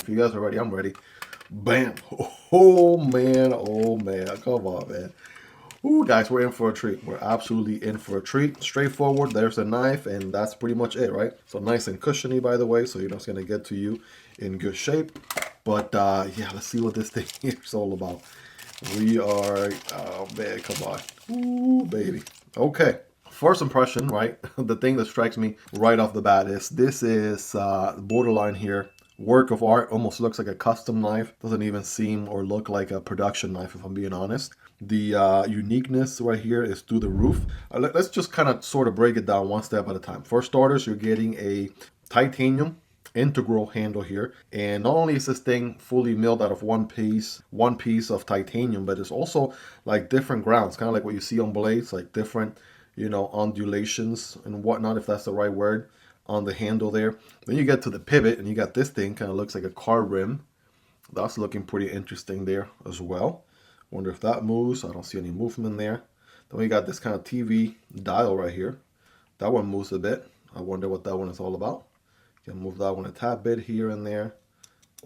If you guys are ready, I'm ready. Bam. Oh man, come on, man. Ooh, guys, we're in for a treat. We're absolutely in for a treat. Straightforward, there's a knife, and that's pretty much it, right? So nice and cushiony, by the way, so you know it's gonna get to you in good shape. But yeah, let's see what this thing is all about. We are, oh man, come on. Ooh, baby. Okay. First impression, right? The thing that strikes me right off the bat is this is borderline here. Work of art, almost looks like a custom knife. Doesn't even seem or look like a production knife, if I'm being honest. The uniqueness right here is through the roof. Let's just kind of sort of break it down one step at a time. For starters, you're getting a titanium integral handle here, and not only is this thing fully milled out of one piece of titanium, but it's also like different grounds, kind of like what you see on blades, like different, you know, undulations and whatnot, if that's the right word, on the handle there. Then you get to the pivot and you got this thing kind of looks like a car rim. That's looking pretty interesting there as well. Wonder if that moves. I don't see any movement there. Then we got this kind of TV dial right here. That one moves a bit. I wonder what that one is all about. Can move that one a tad bit here and there.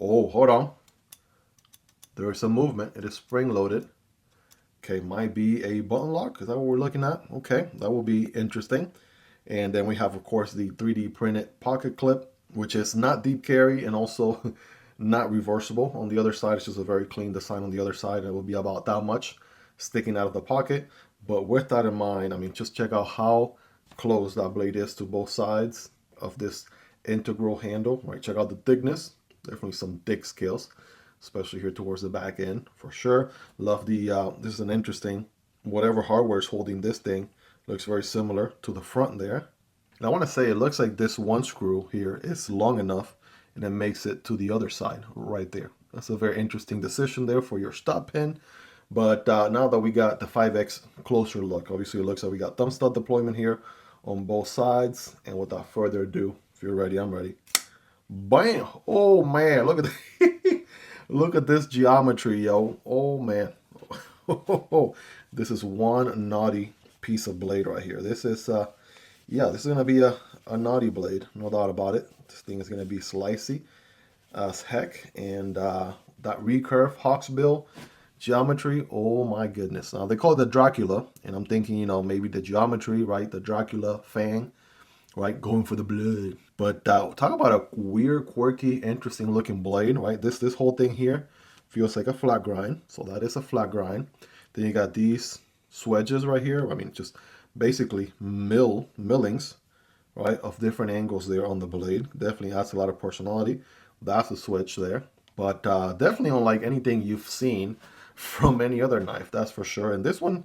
Oh, hold on. There is some movement. It is spring loaded. Okay, might be a button lock. Is that what we're looking at? Okay, that will be interesting. And then we have, of course, the 3D printed pocket clip, which is not deep carry and also not reversible. On the other side, it's just a very clean design on the other side. It will be about that much sticking out of the pocket. But with that in mind, I mean, just check out how close that blade is to both sides of this integral handle, right? Check out the thickness. Definitely some thick scales, especially here towards the back end for sure. Love the this is an interesting, whatever hardware is holding this thing looks very similar to the front there. And I want to say it looks like this one screw here is long enough and it makes it to the other side right there. That's a very interesting decision there for your stop pin. But now that we got the 5X closer look, obviously it looks like we got thumb stud deployment here on both sides. And without further ado, if you're ready, I'm ready. Bam! Oh man, look at the look at this geometry, yo. Oh man. This is one naughty piece of blade right here. This is yeah, this is gonna be a naughty blade, no doubt about it. This thing is gonna be slicey as heck, and that recurve hawksbill geometry, oh my goodness. Now they call it the Dracula, and I'm thinking, you know, maybe the geometry, right? The Dracula fang, right? Going for the blood. But talk about a weird, quirky, interesting looking blade, right? This whole thing here feels like a flat grind, so that is a flat grind. Then you got these swedges right here. I mean, just basically millings, right, of different angles there on the blade. Definitely adds a lot of personality. That's a switch there, but definitely unlike anything you've seen from any other knife, that's for sure. And this one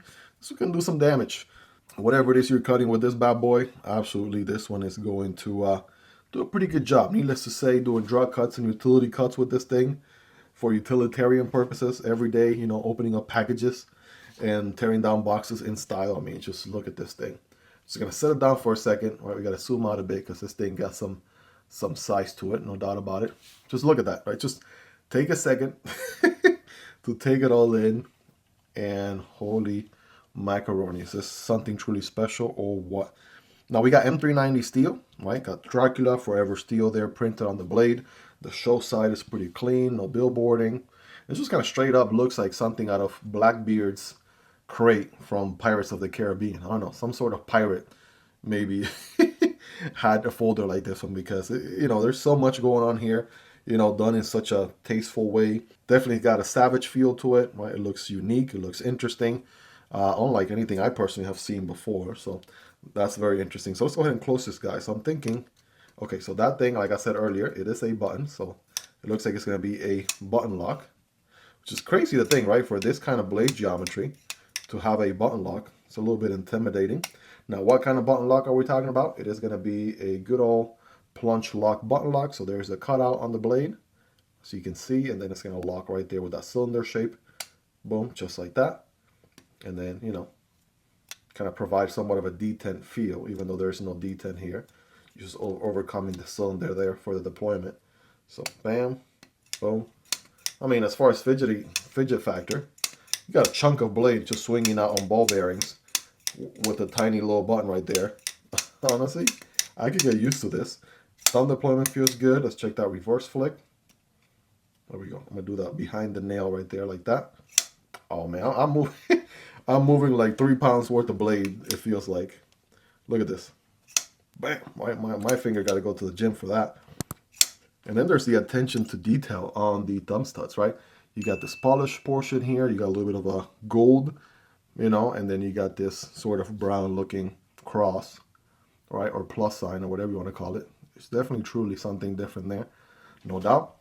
can do some damage. Whatever it is you're cutting with this bad boy, absolutely this one is going to do a pretty good job. Needless to say, doing drug cuts and utility cuts with this thing for utilitarian purposes every day, you know, opening up packages and tearing down boxes in style. I mean, just look at this thing. Just gonna set it down for a second. All right, we gotta zoom out a bit because this thing got some size to it, no doubt about it. Just look at that, right? Just take a second to take it all in, and holy macaroni, is this something truly special or what? Now we got M390 steel, right? Got Dracula Forever steel there printed on the blade. The show side is pretty clean, no billboarding. It's just kind of straight up looks like something out of Blackbeard's crate from Pirates of the Caribbean. I don't know, some sort of pirate maybe had a folder like this one, because, you know, there's so much going on here, you know, done in such a tasteful way. Definitely got a savage feel to it, right? It looks unique, it looks interesting, unlike anything I personally have seen before. So that's very interesting. So let's go ahead and close this guy. So I'm thinking, okay, so that thing, like I said earlier, it is a button. So it looks like it's going to be a button lock, which is crazy to think, right? For this kind of blade geometry to have a button lock, it's a little bit intimidating. Now, what kind of button lock are we talking about? It is going to be a good old plunge lock button lock. So there's a cutout on the blade, so you can see, and then it's going to lock right there with that cylinder shape. Boom, just like that. And then, you know, kind of provide somewhat of a detent feel, even though there's no detent here. You're just overcoming the cylinder there for the deployment. So bam, boom. I mean, as far as fidget factor, you got a chunk of blade just swinging out on ball bearings with a tiny little button right there. Honestly, I could get used to this. Thumb deployment feels good. Let's check that reverse flick. There we go. I'm gonna do that behind the nail right there like that. Oh man, I'm moving. I'm moving like 3 pounds worth of blade. It feels like. Look at this. Bam! My finger got to go to the gym for that. And then there's the attention to detail on the thumb studs, right? You got this polished portion here. You got a little bit of a gold, you know, and then you got this sort of brown looking cross, right? Or plus sign or whatever you want to call it. It's definitely truly something different there, no doubt.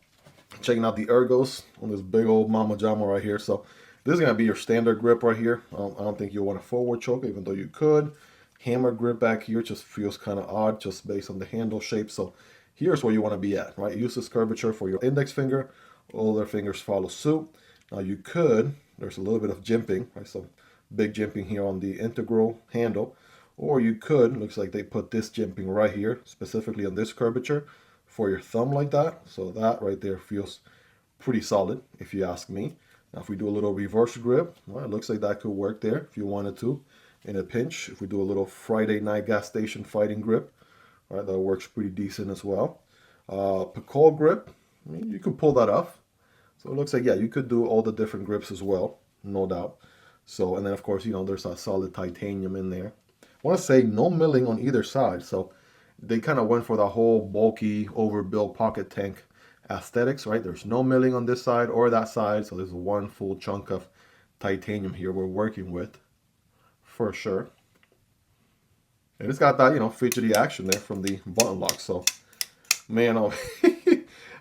Checking out the ergos on this big old mama jama right here. So this is going to be your standard grip right here. I don't think you'll want a forward choke, even though you could. Hammer grip back here just feels kind of odd just based on the handle shape. So here's where you want to be at, right? Use this curvature for your index finger. All their fingers follow suit. Now you could, there's a little bit of jimping, right? So big jimping here on the integral handle. Or you could, looks like they put this jimping right here, specifically on this curvature for your thumb like that. So that right there feels pretty solid if you ask me. Now if we do a little reverse grip, well, it looks like that could work there if you wanted to. In a pinch, if we do a little Friday night gas station fighting grip, right, that works pretty decent as well. Picol grip, I mean, you could pull that off. So it looks like, yeah, you could do all the different grips as well, no doubt. So, and then of course, you know, there's a solid titanium in there. I want to say no milling on either side. So they kind of went for the whole bulky, overbuilt pocket tank aesthetics, right? There's no milling on this side or that side. So there's one full chunk of titanium here we're working with. For sure. And it's got that, you know, fidgety action there from the button lock. So, man, oh,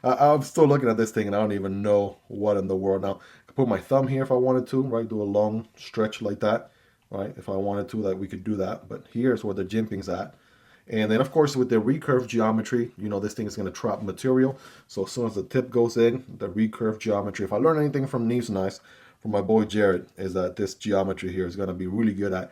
I'm still looking at this thing and I don't even know what in the world. Now, I could put my thumb here if I wanted to, right? Do a long stretch like that, right? If I wanted to, that we could do that. But here's where the jimping's at. And then, of course, with the recurve geometry, you know, this thing is going to trap material. So as soon as the tip goes in, the recurve geometry, if I learn anything from Neves Nice, from my boy Jared, is that this geometry here is going to be really good at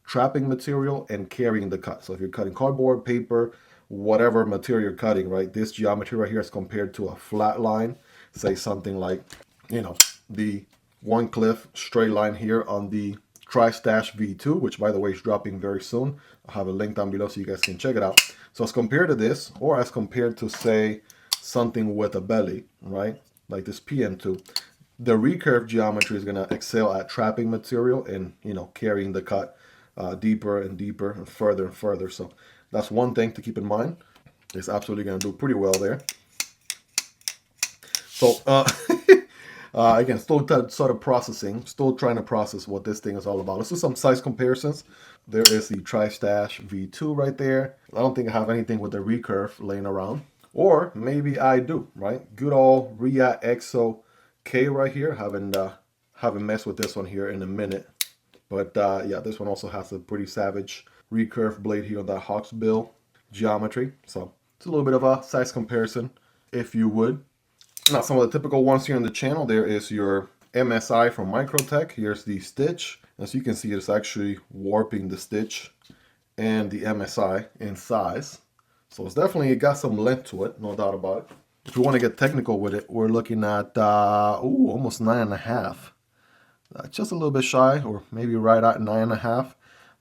trapping material and carrying the cut. So if you're cutting cardboard, paper, whatever material you're cutting, right, this geometry right here is compared to a flat line, say something like, you know, the One Cliff straight line here on the Tristache V2, which by the way is dropping very soon. I'll have a link down below so you guys can check it out. So as compared to this, or as compared to say something with a belly, right, like this PM2, the recurve geometry is going to excel at trapping material and, you know, carrying the cut deeper and deeper and further. So that's one thing to keep in mind. It's absolutely going to do pretty well there. So again, still sort of processing, still trying to process what this thing is all about. Let's do some size comparisons. There is the Tristache V2 right there. I don't think I have anything with the recurve laying around. Or maybe I do, right? Good old Reate EXO-K right here. Haven't messed with this one here in a minute. But yeah, this one also has a pretty savage recurve blade here on that hawksbill geometry. So it's a little bit of a size comparison, if you would. Now, some of the typical ones here on the channel, there is your MSI from Microtech. Here's the stitch. As you can see, it's actually warping the stitch and the MSI in size. So it's definitely got some length to it, no doubt about it. If you want to get technical with it, we're looking at almost 9.5. Just a little bit shy, or maybe right at 9.5.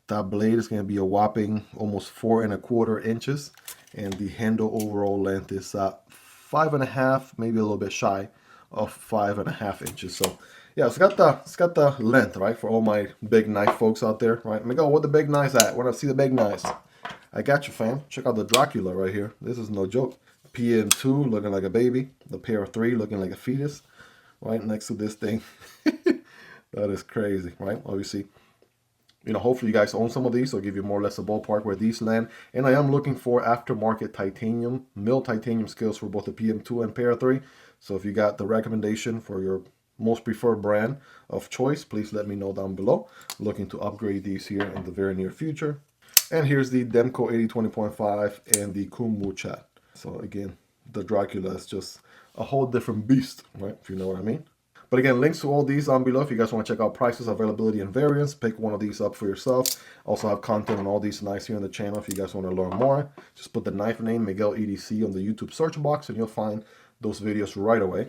That blade is going to be a whopping almost 4.25 inches, and the handle overall length is 5.5, maybe a little bit shy of 5.5 inches. So yeah, it's got the length, right, for all my big knife folks out there, right? Miguel, what the big knives at? When I see the big knives, I got you, fam. Check out the Dracula right here. This is no joke. PM2 looking like a baby. The Para 3 looking like a fetus, right next to this thing. That is crazy, right? Obviously, you know, hopefully you guys own some of these, so I'll give you more or less a ballpark where these land. And I am looking for aftermarket titanium, mill titanium scales for both the PM2 and Para 3. So if you got the recommendation for your most preferred brand of choice, please let me know down below. Looking to upgrade these here in the very near future. And here's the Demko AD 20.5 and the Kunwu Chad. So again, the Dracula is just a whole different beast, right? If you know what I mean. But again, links to all these down below if you guys want to check out prices, availability, and variants. Pick one of these up for yourself. Also have content on all these knives here on the channel if you guys want to learn more. Just put the knife name Miguel EDC on the YouTube search box and you'll find those videos right away.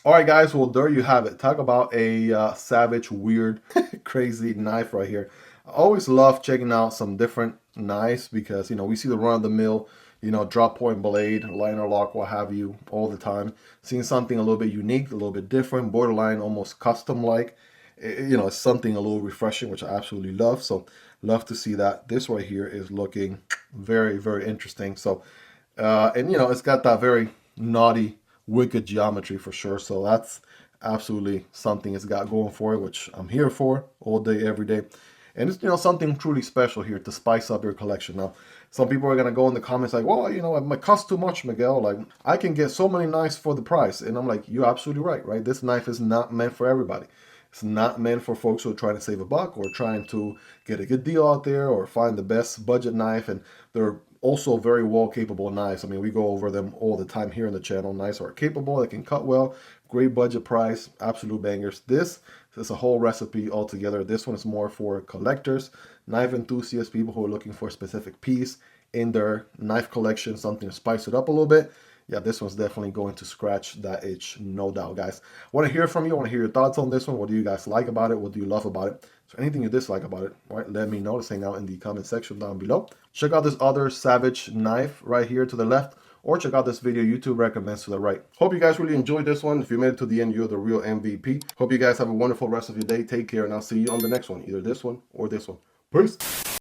Alright guys, well there you have it. Talk about a savage, weird, crazy knife right here. I always love checking out some different knives because, you know, we see the run-of-the-mill, you know, drop point blade, liner lock, what have you, all the time. Seeing something a little bit unique, a little bit different, borderline almost custom-like. You know, it's something a little refreshing, which I absolutely love. So love to see that. This right here is looking very, very interesting. So, and you know, it's got that very naughty, wicked geometry for sure. So that's absolutely something it's got going for it, which I'm here for all day, every day. And it's, you know, something truly special here to spice up your collection. Now, some people are going to go in the comments like, well, you know, it might cost too much, Miguel. Like, I can get so many knives for the price. And I'm like, you're absolutely right, right? This knife is not meant for everybody. It's not meant for folks who are trying to save a buck or trying to get a good deal out there or find the best budget knife. And they're also very well capable knives. I mean, we go over them all the time here on the channel. Knives are capable, they can cut well, great budget price, absolute bangers. This is a whole recipe altogether. This one is more for collectors, knife enthusiasts, people who are looking for a specific piece in their knife collection, something to spice it up a little bit. Yeah, this one's definitely going to scratch that itch, no doubt, guys. I want to hear from you. I want to hear your thoughts on this one. What do you guys like about it? What do you love about it? So anything you dislike about it, right? Let me know. Let's hang out in the comment section down below. Check out this other Savage knife right here to the left, or check out this video YouTube recommends to the right. Hope you guys really enjoyed this one. If you made it to the end, you're the real MVP. Hope you guys have a wonderful rest of your day. Take care, and I'll see you on the next one, either this one or this one. Peace.